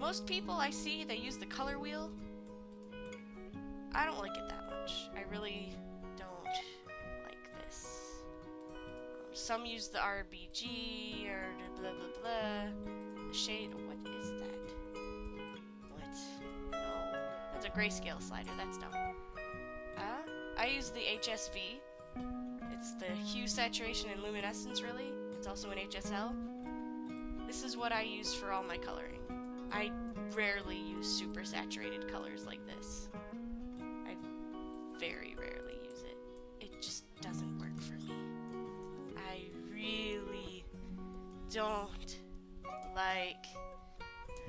Most people I see, they use the color wheel. I don't like it that much. I really don't like this. Some use the RBG or blah blah blah. The shade. What is that? What? No, that's a grayscale slider. That's dumb. I use the HSV. It's the Hue, Saturation, and Luminescence, really. It's also an HSL. This is what I use for all my coloring. I rarely use super saturated colors like this. I very rarely use it. It just doesn't work for me. I really don't like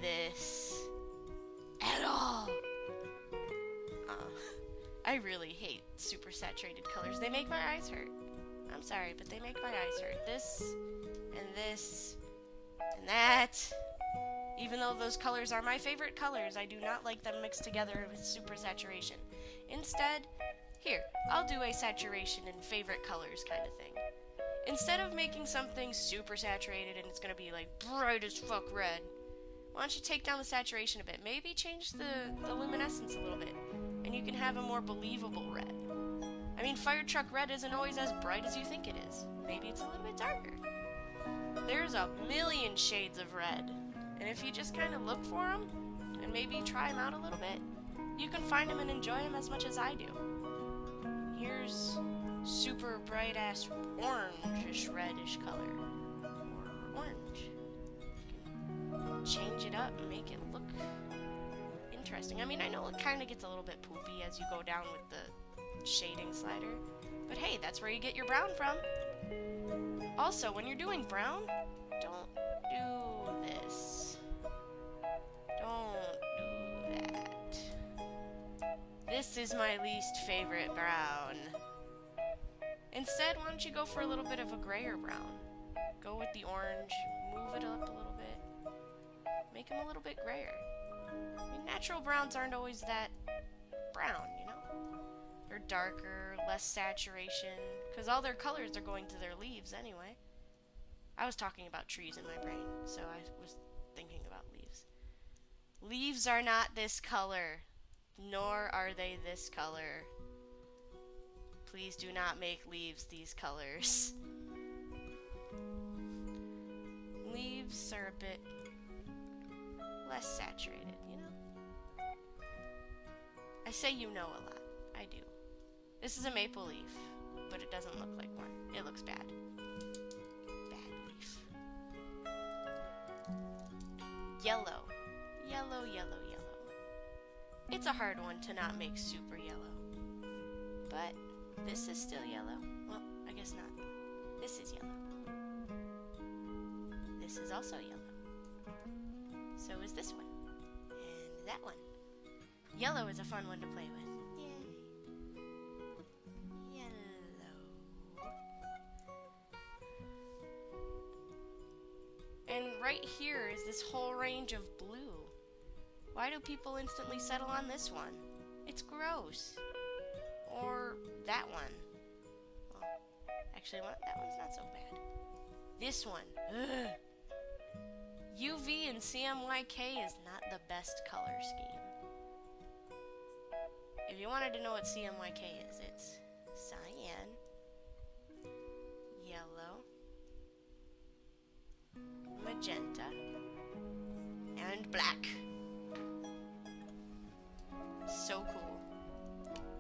this at all. I really hate super saturated colors. They make my eyes hurt. I'm sorry, but they make my eyes hurt. This, and that. Even though those colors are my favorite colors, I do not like them mixed together with super saturation. Instead, here, I'll do a saturation and favorite colors kind of thing. Instead of making something super saturated and it's going to be like bright as fuck red, why don't you take down the saturation a bit? Maybe change the luminescence a little bit, and you can have a more believable red. I mean, fire truck red isn't always as bright as you think it is. Maybe it's a little bit darker. There's a million shades of red, and if you just kind of look for them, and maybe try them out a little bit, you can find them and enjoy them as much as I do. Here's super bright-ass orangish reddish color. Orange. Change it up and make it look interesting. I mean, I know it kind of gets a little bit poopy as you go down with the shading slider, but hey, that's where you get your brown from. Also, when you're doing brown, don't do this. Don't do that. This is my least favorite brown. Instead, why don't you go for a little bit of a grayer brown? Go with the orange, move it up a little bit, make them a little bit grayer. I mean, natural browns aren't always that brown, you know? They're darker, less saturation, because all their colors are going to their leaves anyway. I was talking about trees in my brain, so I was thinking about leaves. Leaves are not this color, nor are they this color. Please do not make leaves these colors. Leaves are a bit less saturated, you know? I say you know a lot. I do. This is a maple leaf, but it doesn't look like one. It looks bad. Bad leaf. Yellow. Yellow, yellow, yellow. It's a hard one to not make super yellow. But this is still yellow. Well, I guess not. This is yellow. This is also yellow. So is this one. And that one. Yellow is a fun one to play with. Yay. Yellow. And right here is this whole range of blue. Why do people instantly settle on this one? It's gross. Or that one. Well, actually, that one's not so bad. This one. Ugh. UV and CMYK is not the best color scheme. If you wanted to know what CMYK is, it's cyan, yellow, magenta, and black. So cool.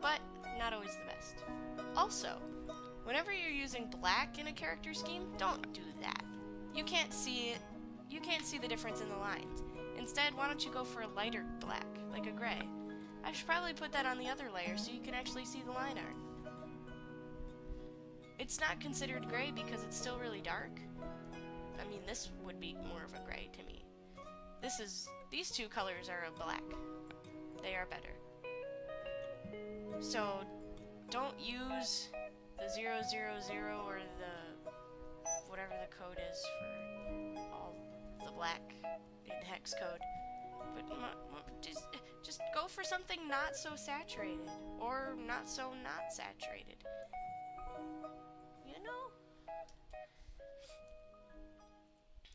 But not always the best. Also, whenever you're using black in a character scheme, don't do that. You can't see it. You can't see the difference in the lines. Instead, why don't you go for a lighter black, like a gray? I should probably put that on the other layer so you can actually see the line art. It's not considered gray because it's still really dark. I mean, this would be more of a gray to me. These two colors are a black. They are better. So, don't use the 000 or the whatever the code is for all the black in hex code. But just go for something not so saturated, or not so not saturated.